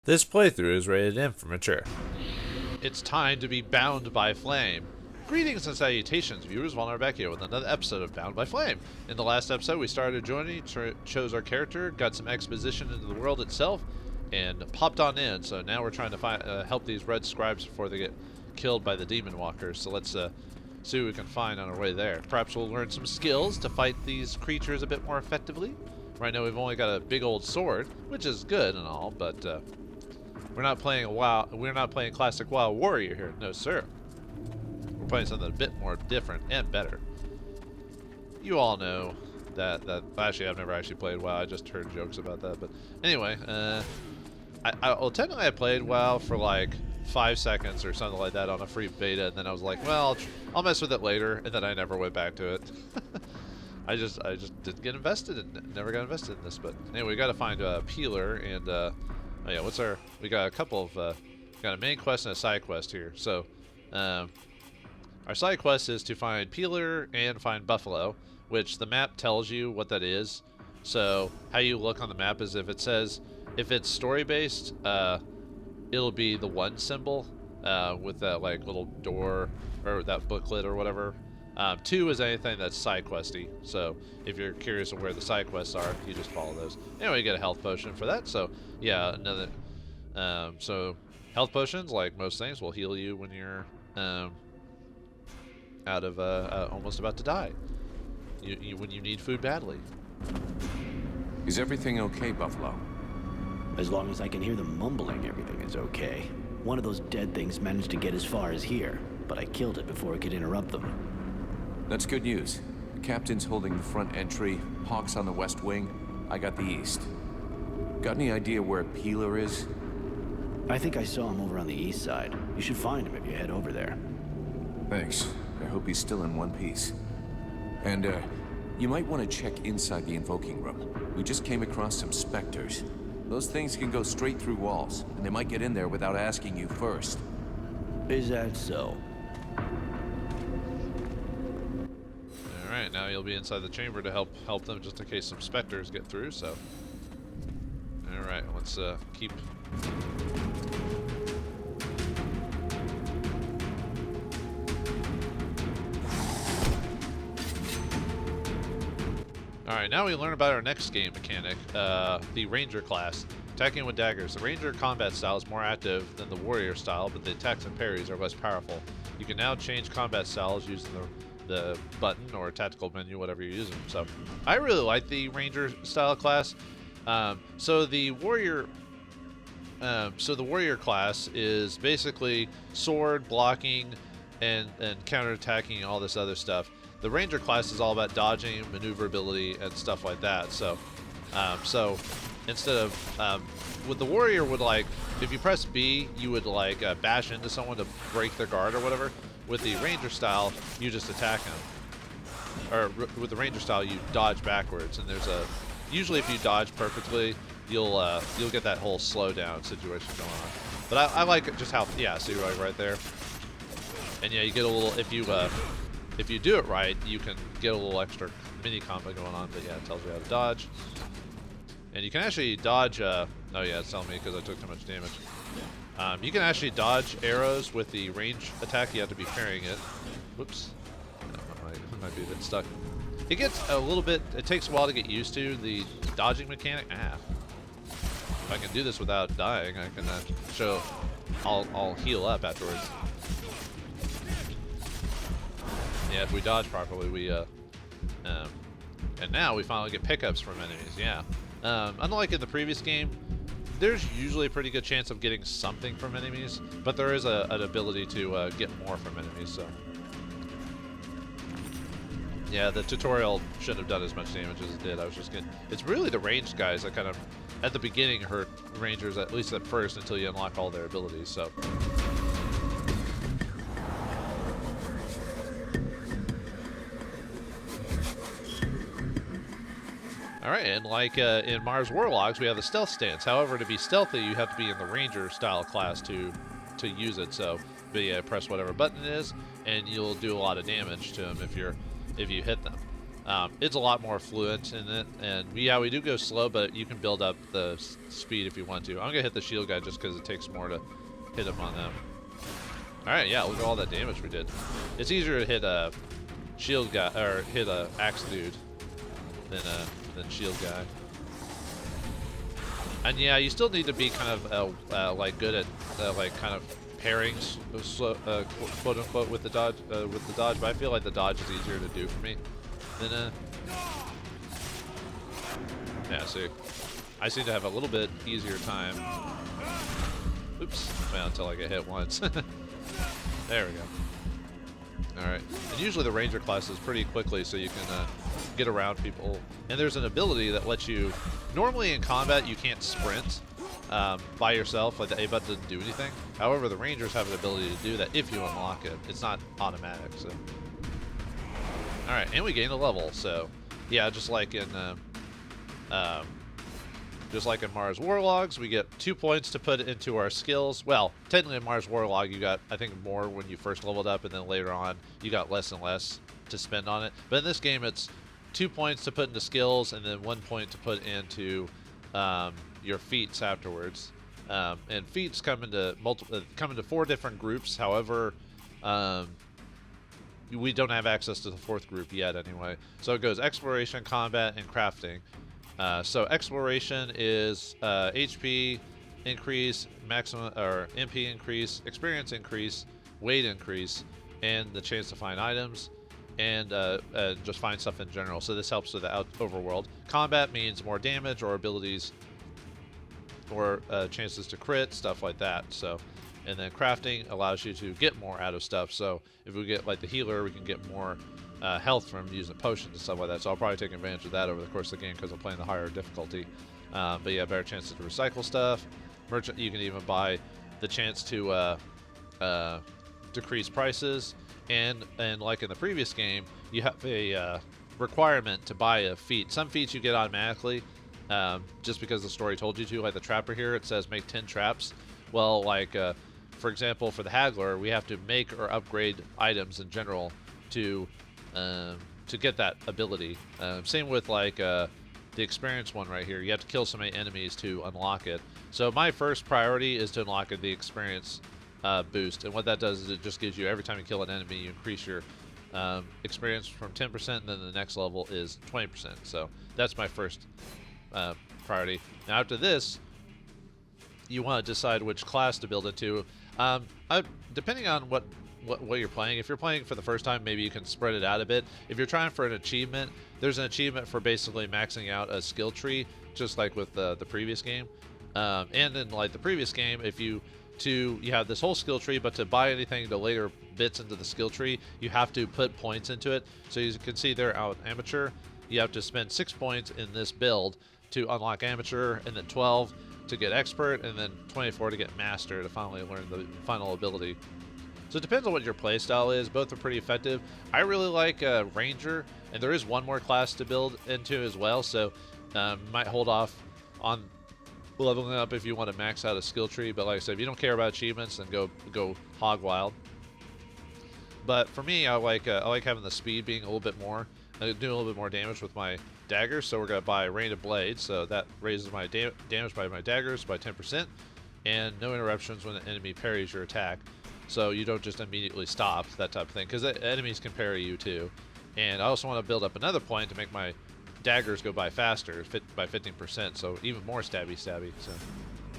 This playthrough is rated M for mature. It's time to be bound by flame. Greetings and salutations, viewers. Vauldemare back here with another episode of Bound by Flame. In the last episode, we started a journey, chose our character, got some exposition into the world itself, and popped on in. So now we're trying to help these red scribes before they get killed by the demon walkers. So let's see what we can find on our way there. Perhaps we'll learn some skills to fight these creatures a bit more effectively. Right now, we've only got a big old sword, which is good and all, but we're not playing We're not playing classic WoW Warrior here. No, sir. We're playing something a bit more different and better. You all know that actually I've never actually played WoW. I just heard jokes about that. But anyway, well, technically I played WoW for like 5 seconds or something like that on a free beta, and then I was like, well, I'll mess with it later, and then I never went back to it. I just didn't get invested and never got invested in this. But anyway, we got to find a peeler and. Oh yeah, we got a couple of, got a main quest and a side quest here. So, our side quest is to find Peeler and find Buffalo, which the map tells you what that is. So, how you look on the map is if it's story-based, it'll be the 1 symbol, with that, like, little door, or that booklet or whatever. 2 is anything that's side questy. So if you're curious of where the side quests are, you just follow those. Anyway, you get a health potion for that. So yeah, another. So health potions, like most things, will heal you when you're out of almost about to die. When you need food badly. Is everything okay, Buffalo? As long as I can hear them mumbling, everything is okay. One of those dead things managed to get as far as here, but I killed it before it could interrupt them. That's good news. The captain's holding the front entry, Hawk's on the west wing, I got the east. Got any idea where Peeler is? I think I saw him over on the east side. You should find him if you head over there. Thanks. I hope he's still in one piece. And, you might want to check inside the invoking room. We just came across some specters. Those things can go straight through walls, and they might get in there without asking you first. Is that so? Alright, now you'll be inside the chamber to help them just in case some specters get through, so. Alright, let's keep. Alright, now we learn about our next game mechanic, the Ranger class. Attacking with daggers. The Ranger combat style is more active than the Warrior style, but the attacks and parries are less powerful. You can now change combat styles using the button or tactical menu, whatever you're using. So I really like the Ranger style class. So the Warrior class is basically sword blocking and counterattacking, all this other stuff. The Ranger class is all about dodging, maneuverability, and stuff like that. So instead of with the Warrior would, like, if you press B, you would like bash into someone to break their guard or whatever. With the Ranger style, you just attack them. Or with the Ranger style, you dodge backwards, and there's a usually if you dodge perfectly, you'll get that whole slowdown situation going on. But I like it just how see right there. And yeah, you get a little if you do it right, you can get a little extra mini combo going on. But yeah, it tells you how to dodge. And you can actually dodge, oh yeah, it's telling me because I took too much damage. You can actually dodge arrows with the range attack. You have to be parrying it. Whoops. I might be a bit stuck. It gets a little bit, it takes a while to get used to the dodging mechanic. If I can do this without dying, I can show, I'll heal up afterwards. Yeah, if we dodge properly, we, and now we finally get pickups from enemies, yeah. Unlike in the previous game, there's usually a pretty good chance of getting something from enemies, but there is an ability to get more from enemies, so. Yeah, the tutorial shouldn't have done as much damage as it did. I was just getting... It's really the ranged guys that kind of, at the beginning, hurt rangers, at least at first, until you unlock all their abilities, so. Alright, and like in Mars Warlocks, we have the stealth stance. However, to be stealthy, you have to be in the Ranger style class to use it. So, but yeah, press whatever button it is, and you'll do a lot of damage to them if you hit them. It's a lot more fluent in it, and yeah, we do go slow, but you can build up the speed if you want to. I'm gonna hit the shield guy just because it takes more to hit him on them. All right, yeah, look at all that damage we did. It's easier to hit a shield guy or hit a axe dude than shield guy. And yeah, you still need to be kind of like good at like kind of pairings, quote unquote, with the dodge. But I feel like the dodge is easier to do for me than yeah. See, I seem to have a little bit easier time. Oops, well, until I get hit once. There we go. All right, and usually the ranger class is pretty quickly, so you can get around people. And there's an ability that lets you. Normally in combat, you can't sprint by yourself, like the A button doesn't do anything. However, the Rangers have an ability to do that if you unlock it. It's not automatic, so. Alright, and we gain a level, so yeah, just like in Mars Warlogs, we get 2 points to put into our skills. Well, technically in Mars Warlog, you got, I think, more when you first leveled up, and then later on, you got less and less to spend on it. But in this game, it's 2 points to put into skills, and then 1 point to put into your feats afterwards. And feats come into 4 different groups. However, we don't have access to the 4th group yet, anyway. So it goes exploration, combat, and crafting. So exploration is HP increase, maximum or MP increase, experience increase, weight increase, and the chance to find items. And just find stuff in general. So this helps with the overworld. Combat means more damage or abilities or chances to crit, stuff like that. So, and then crafting allows you to get more out of stuff. So if we get like the healer, we can get more health from using potions and stuff like that. So I'll probably take advantage of that over the course of the game because I'm playing the higher difficulty. But yeah, better chances to recycle stuff. Merchant, you can even buy the chance to decrease prices. And like in the previous game, you have a requirement to buy a feat. Some feats you get automatically, just because the story told you to. Like the trapper here, it says make 10 traps. Well, like for example, for the haggler, we have to make or upgrade items in general to get that ability. Same with like the experience one right here. You have to kill so many enemies to unlock it. So my first priority is to unlock the experience boost, and what that does is it just gives you, every time you kill an enemy, you increase your experience from 10%, and then the next level is 20%. So that's my first priority. Now after this, you want to decide which class to build into. Depending on what you're playing. If you're playing for the first time, maybe you can spread it out a bit. If you're trying for an achievement, there's an achievement for basically maxing out a skill tree, just like with the previous game. And in like the previous game, if you have this whole skill tree, but to buy anything to later bits into the skill tree, you have to put points into it. So as you can see there out amateur, you have to spend 6 points in this build to unlock amateur, and then 12 to get expert, and then 24 to get master to finally learn the final ability. So it depends on what your playstyle is. Both are pretty effective. I really like Ranger, and there is one more class to build into as well, so might hold off on leveling up if you want to max out a skill tree. But like I said, if you don't care about achievements, then go hog wild. But for me, I like having the speed being a little bit more, doing a little bit more damage with my daggers. So we're gonna buy Rain of Blades, so that raises my damage by my daggers by 10%, and no interruptions when the enemy parries your attack. So you don't just immediately stop, that type of thing, because enemies can parry you too. And I also want to build up another point to make my daggers go by faster, by 15%, so even more stabby. So,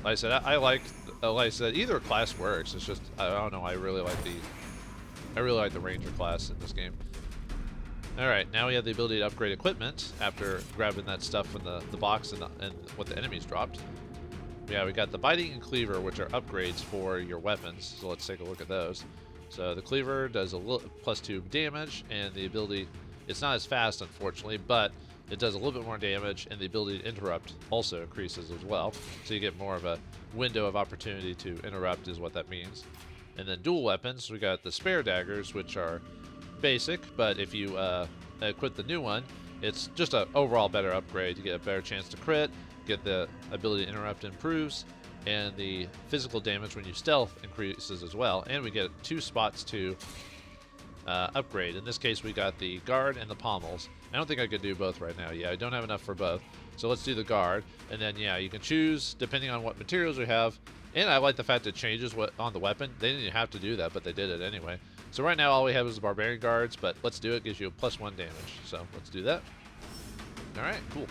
like I said, like I said, either class works. It's just I don't know. I really like the Ranger class in this game. All right, now we have the ability to upgrade equipment after grabbing that stuff from the box and what the enemies dropped. Yeah, we got the biting and cleaver, which are upgrades for your weapons. So let's take a look at those. So the cleaver does a +2 damage, and the ability, it's not as fast, unfortunately, but it does a little bit more damage, and the ability to interrupt also increases as well. So you get more of a window of opportunity to interrupt is what that means. And then dual weapons, we got the spare daggers, which are basic, but if you equip the new one, it's just an overall better upgrade. You get a better chance to crit, get the ability to interrupt improves, and the physical damage when you stealth increases as well. And we get 2 spots to upgrade. In this case, we got the guard and the pommels. I don't think I could do both right now. Yeah, I don't have enough for both. So let's do the guard. And then, yeah, you can choose depending on what materials we have. And I like the fact it changes what on the weapon. They didn't have to do that, but they did it anyway. So right now all we have is the barbarian guards, but let's do it. Gives you a +1 damage. So let's do that. All right, cool.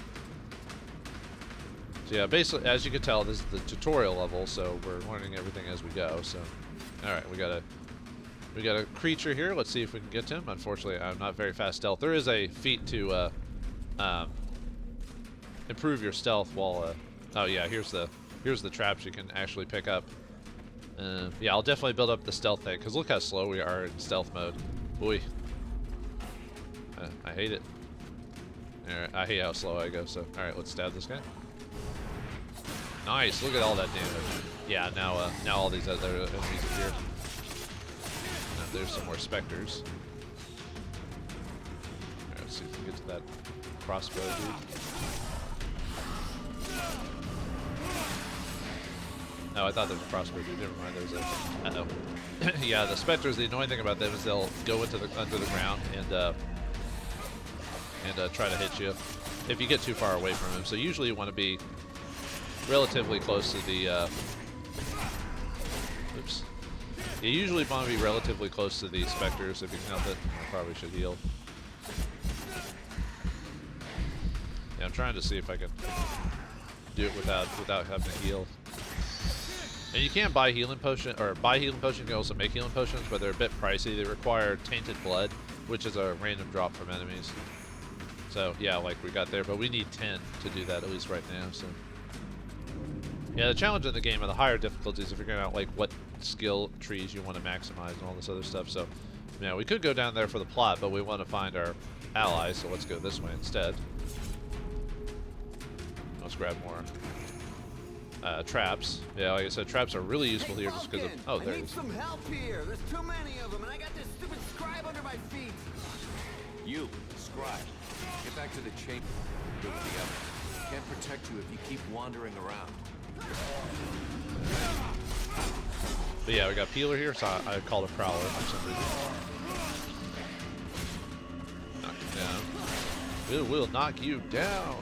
So yeah, basically, as you can tell, this is the tutorial level, so we're learning everything as we go. So, all right, we got a creature here. Let's see if we can get to him. Unfortunately, I'm not very fast stealth. There is a feat to improve your stealth while. Oh yeah, here's the traps you can actually pick up. Yeah, I'll definitely build up the stealth thing because look how slow we are in stealth mode. Boy, I hate it. All right, I hate how slow I go. So, all right, let's stab this guy. Nice, look at all that damage. Yeah, now all these other enemies are here. Now there's some more specters. Alright, let's see if we can get to that crossbow dude. Oh, I thought there was a crossbow dude. Never mind, there's a... Uh-oh. Yeah, the specters, the annoying thing about them is they'll go into under the ground and try to hit you if you get too far away from him. So usually you want to be relatively close to the oops. You usually want to be relatively close to the specters if you can help it. I probably should heal. Yeah, I'm trying to see if I can do it without having to heal. And you can buy healing potion, or buy healing potions. You can also make healing potions, but they're a bit pricey. They require tainted blood, which is a random drop from enemies. So yeah, like we got there, but we need 10 to do that at least right now. So. Yeah, the challenge in the game are the higher difficulties of figuring out like what skill trees you want to maximize and all this other stuff. So, yeah, we could go down there for the plot, but we want to find our allies, so let's go this way instead. Let's grab more traps. Yeah, like I said, traps are really useful here just because of... Oh, there it is. I need some help here. There's too many of them, and I got this stupid scribe under my feet. You, scribe, get back to the chamber. Go with the others. Can't protect you if you keep wandering around. But yeah, we got Peeler here, so I called a Prowler for some reason. Knock him down. It will knock you down.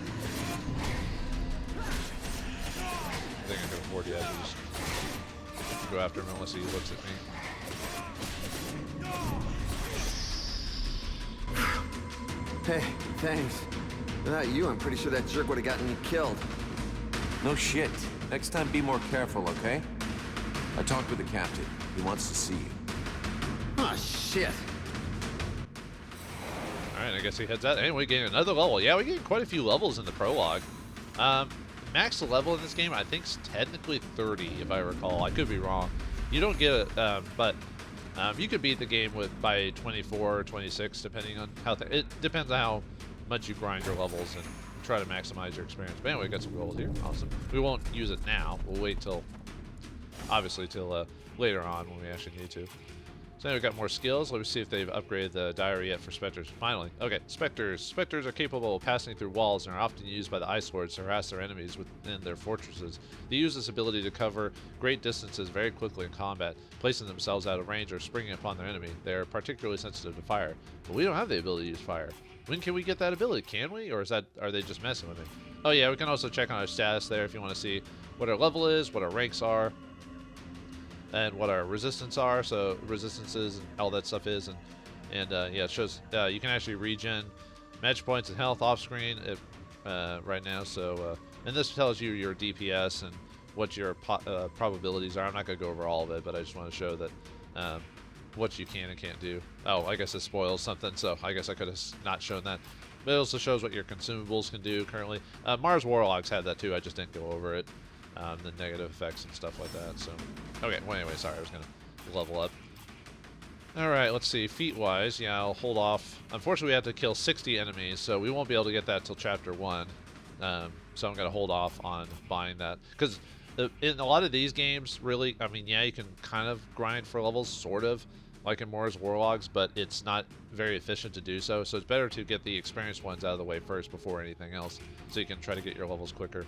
I think I can afford yet. Just go after him unless he looks at me. Hey, thanks. Without you, I'm pretty sure that jerk would have gotten me killed. No shit. Next time, be more careful, okay? I talked with the captain. He wants to see you. Oh, shit. Alright, I guess he heads out. Anyway, getting another level. Yeah, we get quite a few levels in the prologue. Max level in this game, I think, is technically 30, if I recall. I could be wrong. You don't get it, but you could beat the game by 24 or 26, depending on how... It depends on how much you grind your levels and try to maximize your experience. But anyway, we got some gold here. Awesome. We won't use it now. We'll wait till... Obviously, till later on when we actually need to. So now we've got more skills. Let's see if they've upgraded the diary yet for specters. Finally. Okay, specters. Specters are capable of passing through walls and are often used by the Ice Lords to harass their enemies within their fortresses. They use this ability to cover great distances very quickly in combat, placing themselves out of range or springing upon their enemy. They are particularly sensitive to fire. But we don't have the ability to use fire. When can we get that ability? Can we? Or are they just messing with me? Oh yeah, we can also check on our status there if you want to see what our level is, what our ranks are, and what our resistance are, so resistances and all that stuff is, and yeah, it shows you can actually regen match points and health off screen right now. So and this tells you your DPS and what your probabilities are. I'm not gonna go over all of it, but I just want to show that what you can and can't do. Oh, I guess it spoils something, so I guess I could have not shown that. But it also shows what your consumables can do currently. Mars Warlocks had that too. I just didn't go over it. The negative effects and stuff like that. So, okay. Well, anyway, sorry, I was gonna level up. All right, let's see. Feat-wise, yeah, I'll hold off. Unfortunately, we have to kill 60 enemies, so we won't be able to get that till Chapter 1. So I'm gonna hold off on buying that because in a lot of these games, really, I mean, yeah, you can kind of grind for levels, sort of, like in Mars Warlogs, but it's not very efficient to do so. So it's better to get the experienced ones out of the way first before anything else, so you can try to get your levels quicker.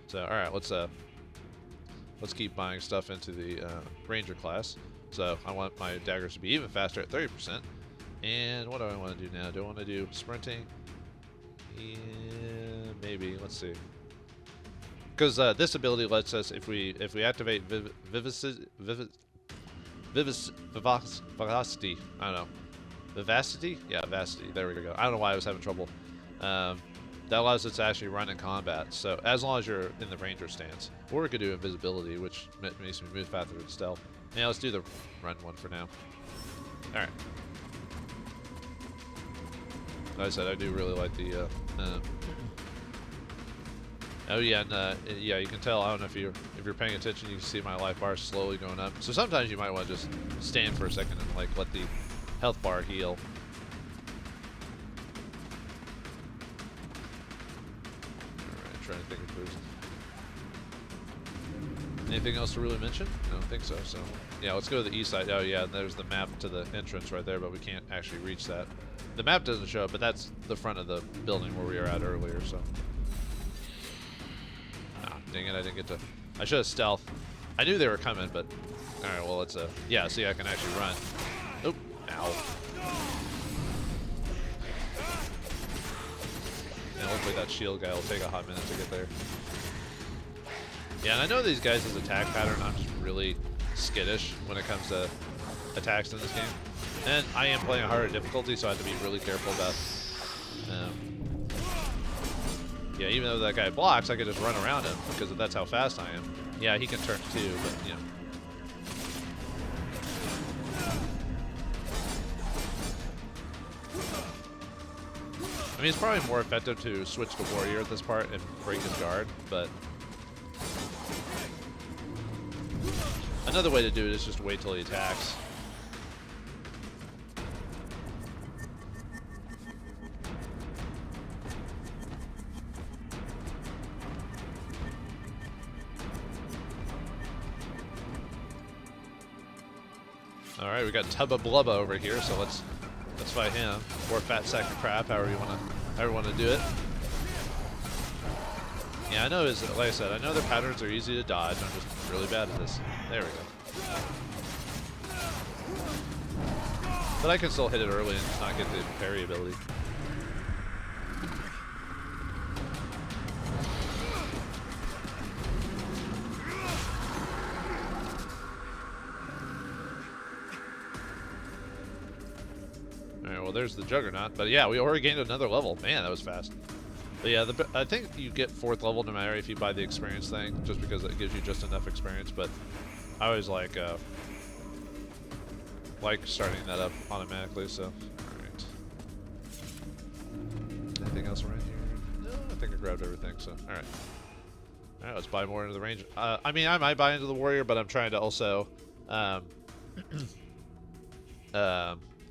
So, all right, let's keep buying stuff into the Ranger class. So I want my daggers to be even faster at 30%. And what do I want to do now? Do I want to do sprinting? Yeah, maybe. Let's see. Because this ability lets us, if we activate vivacity, I don't know, vivacity, yeah, vivacity. There we go. I don't know why I was having trouble. That allows us to actually run in combat. So as long as you're in the ranger stance, or we could do invisibility, which makes me move faster than stealth. Yeah, let's do the run one for now. All right. Like I said, I do really like the. Oh yeah, and yeah, you can tell. I don't know if you're paying attention. You can see my life bar slowly going up. So sometimes you might want to just stand for a second and like let the health bar heal. Alright, trying to think of there's anything else to really mention? I don't think so. So yeah, let's go to the east side. Oh yeah, there's the map to the entrance right there, but we can't actually reach that. The map doesn't show up, but that's the front of the building where we were at earlier. So. Dang it, I didn't get to... I should have stealth. I knew they were coming, but... Alright, well, it's a... Yeah, see, I can actually run. Oop. Ow. And hopefully that shield guy will take a hot minute to get there. Yeah, and I know these guys' attack pattern. I'm just really skittish when it comes to attacks in this game. And I am playing a harder difficulty, so I have to be really careful about... yeah, even though that guy blocks, I could just run around him because that's how fast I am. Yeah, he can turn too, but you know. I mean, it's probably more effective to switch to warrior at this part and break his guard, but another way to do it is just wait till he attacks. Alright, we got Tubba Blubba over here, so let's fight him. Or Fat Sack of Crap, however you wanna do it. Yeah, I know like I said, I know their patterns are easy to dodge, I'm just really bad at this. There we go. But I can still hit it early and just not get the parry ability. There's the Juggernaut, but yeah, we already gained another level. Man, that was fast. But yeah, I think you get 4th level no matter if you buy the experience thing, just because it gives you just enough experience. But I always like starting that up automatically. So, all right. Anything else around here? No, I think I grabbed everything. So, all right. All right, let's buy more into the range. I mean, I might buy into the warrior, but I'm trying to also, I'm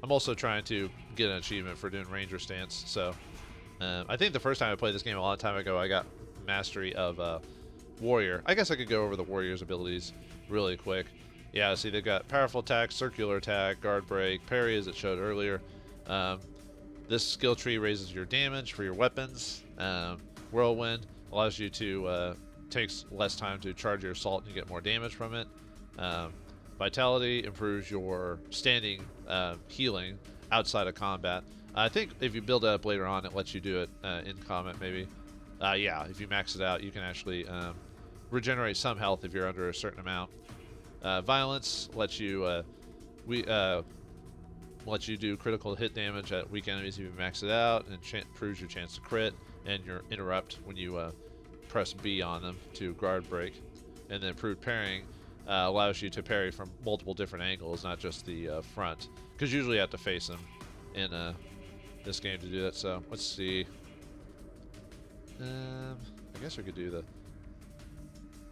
also trying to get an achievement for doing ranger stance. So I think the first time I played this game a long time ago, I got mastery of warrior. I guess I could go over the warrior's abilities really quick. Yeah, see, they've got powerful attack, circular attack, guard break, parry as it showed earlier. This skill tree raises your damage for your weapons. Whirlwind allows you to takes less time to charge your assault and you get more damage from it. Vitality improves your standing healing outside of combat. I think if you build it up later on, it lets you do it in combat, maybe. Yeah, if you max it out, you can actually regenerate some health if you're under a certain amount. Violence lets you lets you do critical hit damage at weak enemies if you max it out, and improves your chance to crit, and your interrupt when you press B on them to guard break. And then improved parrying allows you to parry from multiple different angles, not just the front, because usually you have to face them in this game to do that. So let's see. I guess we could do the...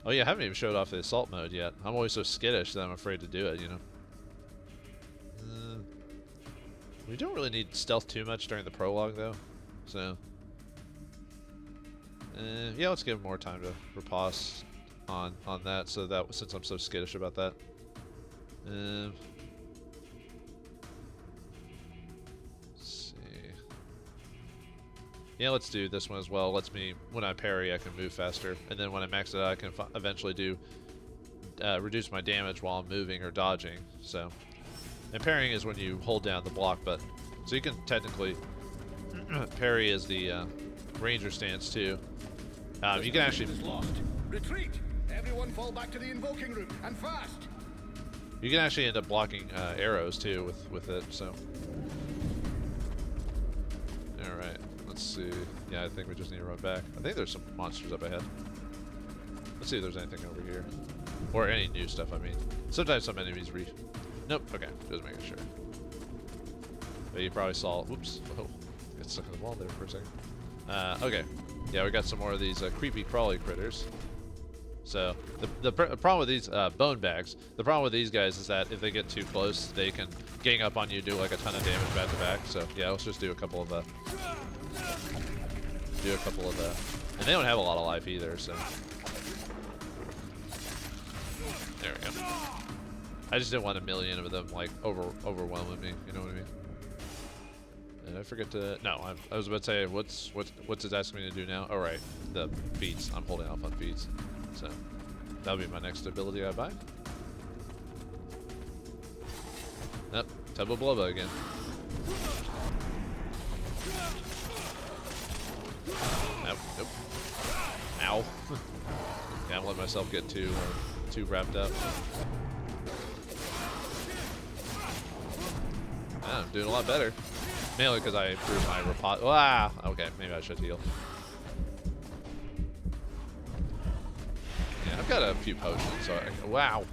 Oh yeah, I haven't even showed off the assault mode yet. I'm always so skittish that I'm afraid to do it, you know. We don't really need stealth too much during the prologue though, so yeah, let's give him more time to riposte on that. So that, since I'm so skittish about that, let's see. Yeah, let's do this one as well. It lets me, when I parry, I can move faster, and then when I max it out, I can eventually do reduce my damage while I'm moving or dodging. So, and parrying is when you hold down the block button. So you can technically parry is the ranger stance too. You can actually Retreat! Everyone fall back to the invoking room, and fast! You can actually end up blocking arrows too with it, so. Alright, let's see. Yeah, I think we just need to run back. I think there's some monsters up ahead. Let's see if there's anything over here. Or any new stuff, I mean. Sometimes some enemies Nope, okay, just making sure. But you probably saw, whoops, oh, got stuck in the wall there for a second. Okay, yeah, we got some more of these creepy crawly critters. So the problem with these bone bags, the problem with these guys is that if they get too close, they can gang up on you, do like a ton of damage back to back. So yeah, let's just do a couple of and they don't have a lot of life either. So there we go. I just didn't want a million of them like overwhelming me. You know what I mean? And I forget to. No, I was about to say what's it asking me to do now? All right, the feats. I'm holding off on feats. So that'll be my next ability I buy. Nope, Tub of Blubba again. Nope, nope. Ow. Can't let myself get too wrapped up. I'm doing a lot better. Mainly because I improved my repot. Ah, okay, maybe I should heal. Yeah, I've got a few potions, so wow.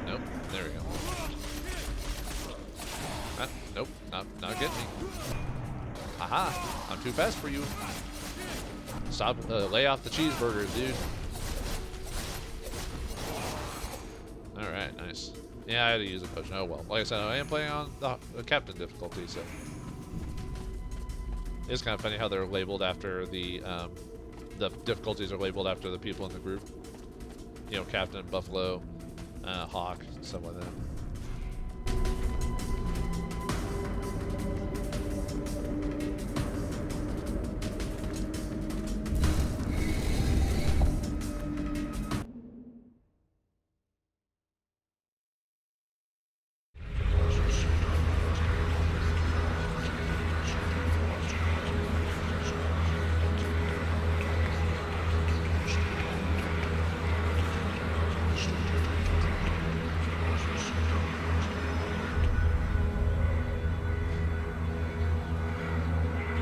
Nope, there we go. Nope, not getting me. Aha, I'm too fast for you. Stop, lay off the cheeseburgers, dude. Alright, nice. Yeah, I had to use a potion. Oh well. Like I said, I am playing on the captain difficulty, so. It's kind of funny how they're labeled after the difficulties are labeled after the people in the group. You know, Captain, Buffalo, Hawk, stuff like that.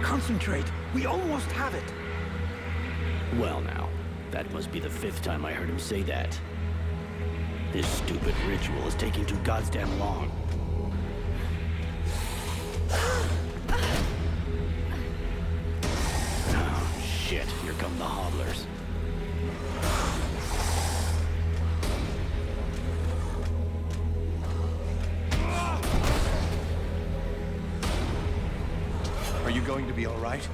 Concentrate. We almost have it. Well now, that must be the 5th time I heard him say that. This stupid ritual is taking too goddamn long. Oh, shit. Here come the hobblers. Are you going to be all right?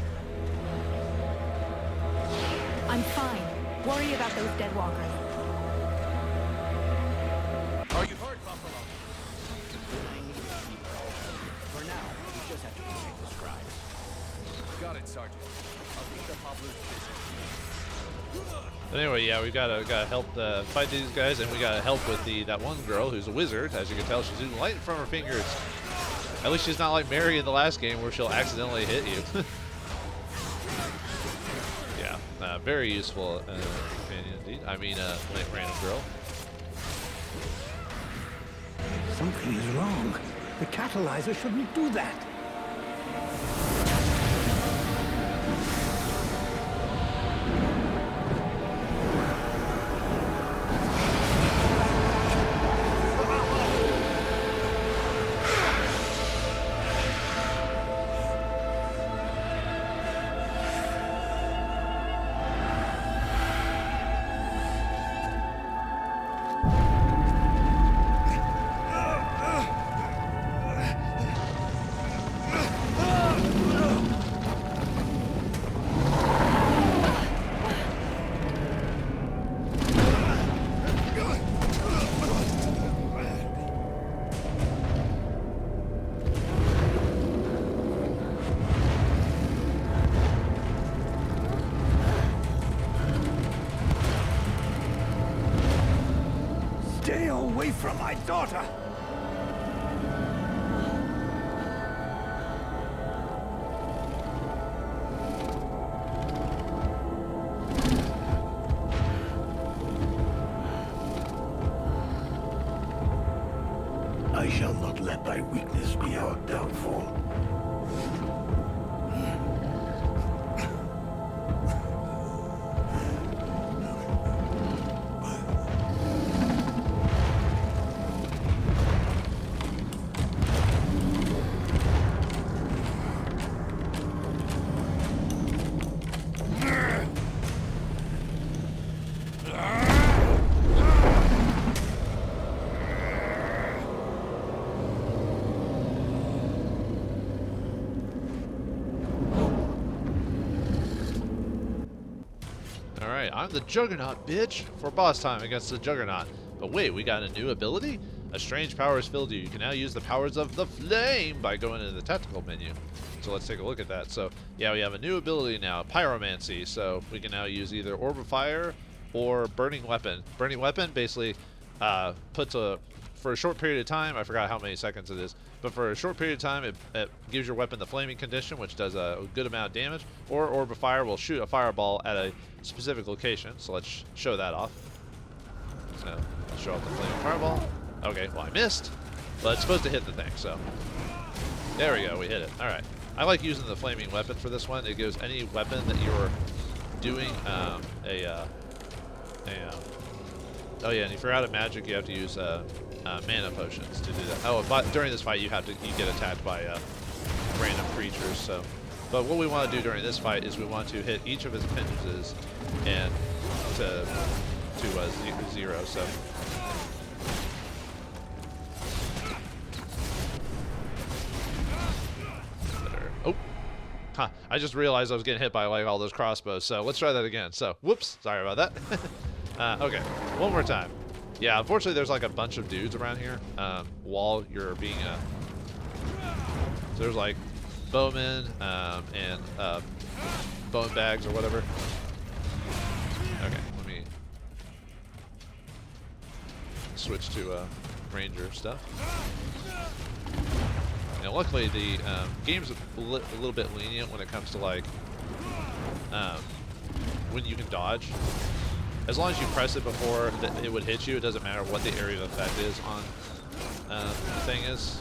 I'm fine. Worry about those deadwalkers. Are you hurt, Buffalo? For now, we just have to protect the scribes. Got it, Sergeant. I'll keep the hobblers busy. But anyway, yeah, we gotta help fight these guys, and we gotta help with that one girl who's a wizard. As you can tell, she's doing light from her fingers. At least she's not like Mary in the last game where she'll accidentally hit you. Yeah, very useful companion indeed. I mean, like random girl. Something is wrong. The catalyzer shouldn't do that. Stay away from my daughter! thy weakness be our downfall. I'm the Juggernaut, bitch! For boss time against the Juggernaut. But wait, we got a new ability? A strange power has filled you. You can now use the powers of the flame by going into the tactical menu. So let's take a look at that. So yeah, we have a new ability now, Pyromancy. So we can now use either Orb of Fire or Burning Weapon. Burning Weapon basically puts for a short period of time, I forgot how many seconds it is, but for a short period of time it gives your weapon the flaming condition, which does a good amount of damage. Or Orb of Fire will shoot a fireball at a specific location. So let's show that off. So let's show off the flaming fireball. Okay, well I missed, but it's supposed to hit the thing, so there we go, we hit it. Alright, I like using the flaming weapon for this one. It gives any weapon that you're doing oh yeah, and if you're out of magic, you have to use mana potions to do that. Oh, but during this fight, you get attacked by random creatures. So, but what we want to do during this fight is we want to hit each of his appendages and to 0. So. Oh, huh, I just realized I was getting hit by like all those crossbows. So let's try that again. So, whoops, sorry about that. Okay, one more time. Yeah, unfortunately there's like a bunch of dudes around here while you're being so there's like bowmen and bone bags or whatever. Okay, let me switch to ranger stuff. Now luckily the game's a little bit lenient when it comes to like when you can dodge. As long as you press it before it would hit you, it doesn't matter what the area of effect is on the thing is.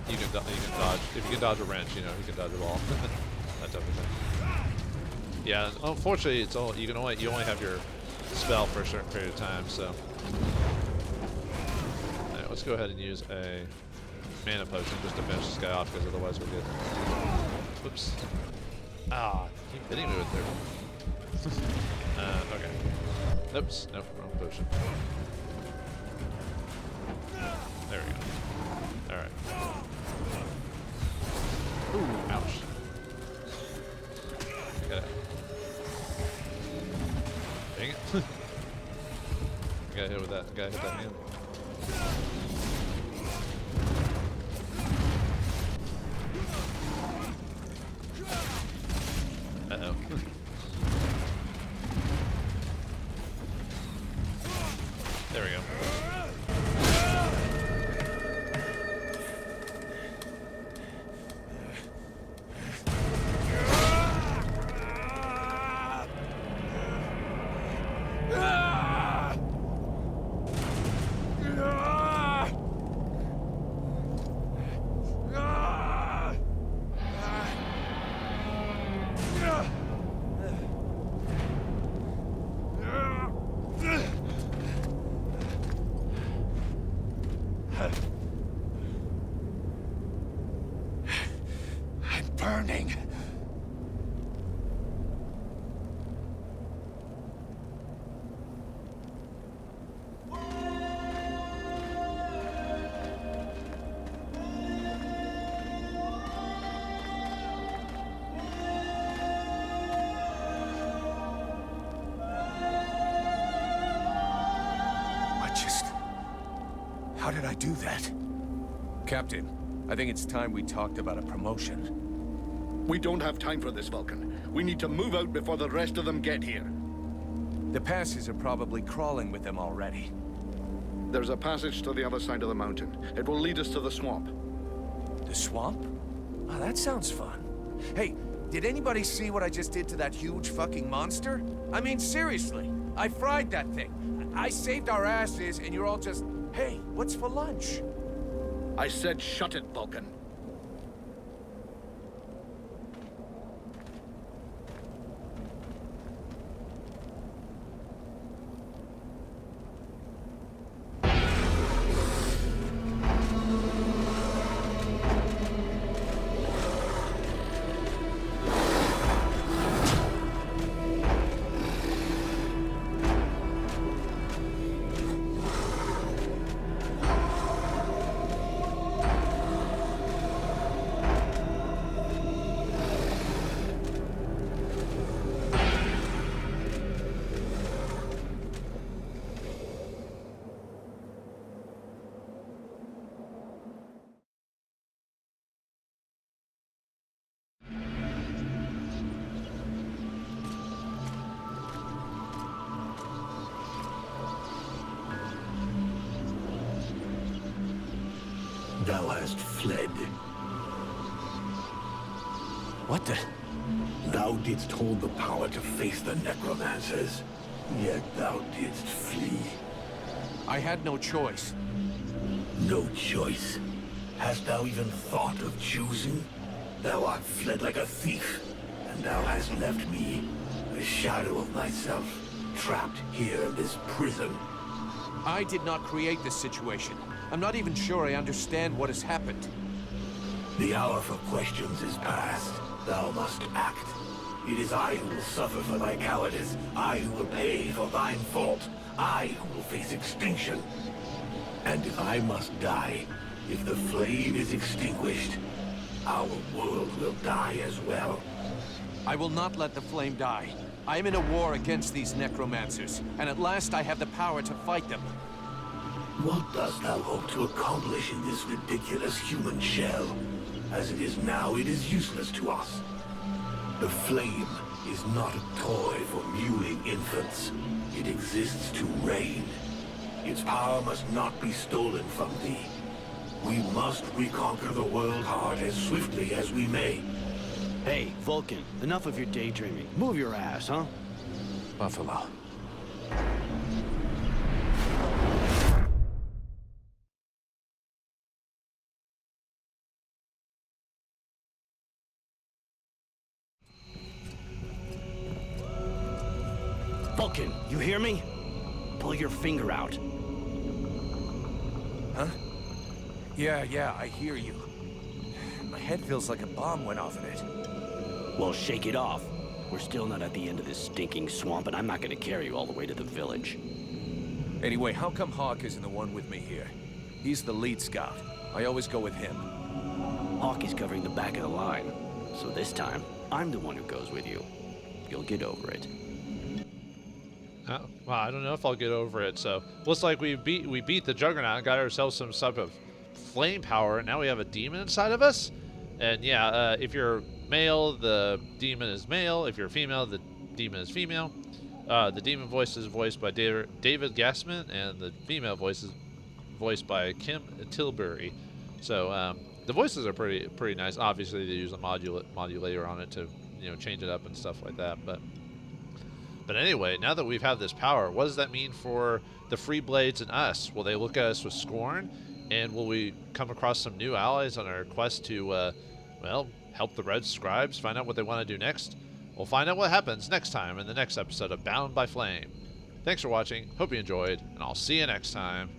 You can dodge. If you can dodge a wrench, you know, you can dodge a ball. That type of thing. Yeah, unfortunately, it's all you only have your spell for a certain period of time. So, right, let's go ahead and use a mana potion just to finish this guy off, because otherwise we'll get. Whoops. Ah, keep hitting me with there. Okay. Oops. Nope. Wrong potion. There we go. Alright. Ooh, ouch. I got it. Dang it. I got hit with that. Got hit that hand. Uh-oh. There we go. Burning. How did I do that? Captain, I think it's time we talked about a promotion. We don't have time for this, Vulcan. We need to move out before the rest of them get here. The passes are probably crawling with them already. There's a passage to the other side of the mountain. It will lead us to the swamp. The swamp? Oh, that sounds fun. Hey, did anybody see what I just did to that huge fucking monster? I mean, seriously, I fried that thing. I saved our asses, and you're all just, hey, what's for lunch? I said shut it, Vulcan. Thou hast fled. What the? Thou didst hold the power to face the necromancers, yet thou didst flee. I had no choice. No choice. Hast thou even thought of choosing? Thou art fled like a thief, and thou hast left me, a shadow of myself, trapped here in this prison. I did not create this situation. I'm not even sure I understand what has happened. The hour for questions is past. Thou must act. It is I who will suffer for thy cowardice. I who will pay for thine fault. I who will face extinction. And if I must die, if the flame is extinguished, our world will die as well. I will not let the flame die. I am in a war against these necromancers, and at last I have the power to fight them. What dost thou hope to accomplish in this ridiculous human shell? As it is now, it is useless to us. The flame is not a toy for mewing infants. It exists to reign. Its power must not be stolen from thee. We must reconquer the world heart as swiftly as we may. Hey, Vulcan, enough of your daydreaming. Move your ass, huh? Buffalo. Vulcan, you hear me? Pull your finger out. Huh? Yeah, I hear you. My head feels like a bomb went off in it. Well, shake it off. We're still not at the end of this stinking swamp, and I'm not gonna carry you all the way to the village. Anyway, how come Hawk isn't the one with me here? He's the lead scout. I always go with him. Hawk is covering the back of the line, so this time, I'm the one who goes with you. You'll get over it. Well, I don't know if I'll get over it. So looks like we beat the Juggernaut and got ourselves some type of flame power. And now we have a demon inside of us. And yeah, if you're male, the demon is male. If you're female, the demon is female. The demon voice is voiced by David Gassman, and the female voice is voiced by Kim Tilbury. So the voices are pretty nice. Obviously, they use a modulator on it to change it up and stuff like that. But anyway, now that we've had this power, what does that mean for the Free Blades and us? Will they look at us with scorn? And will we come across some new allies on our quest to, well, help the Red Scribes find out what they want to do next? We'll find out what happens next time in the next episode of Bound by Flame. Thanks for watching, hope you enjoyed, and I'll see you next time.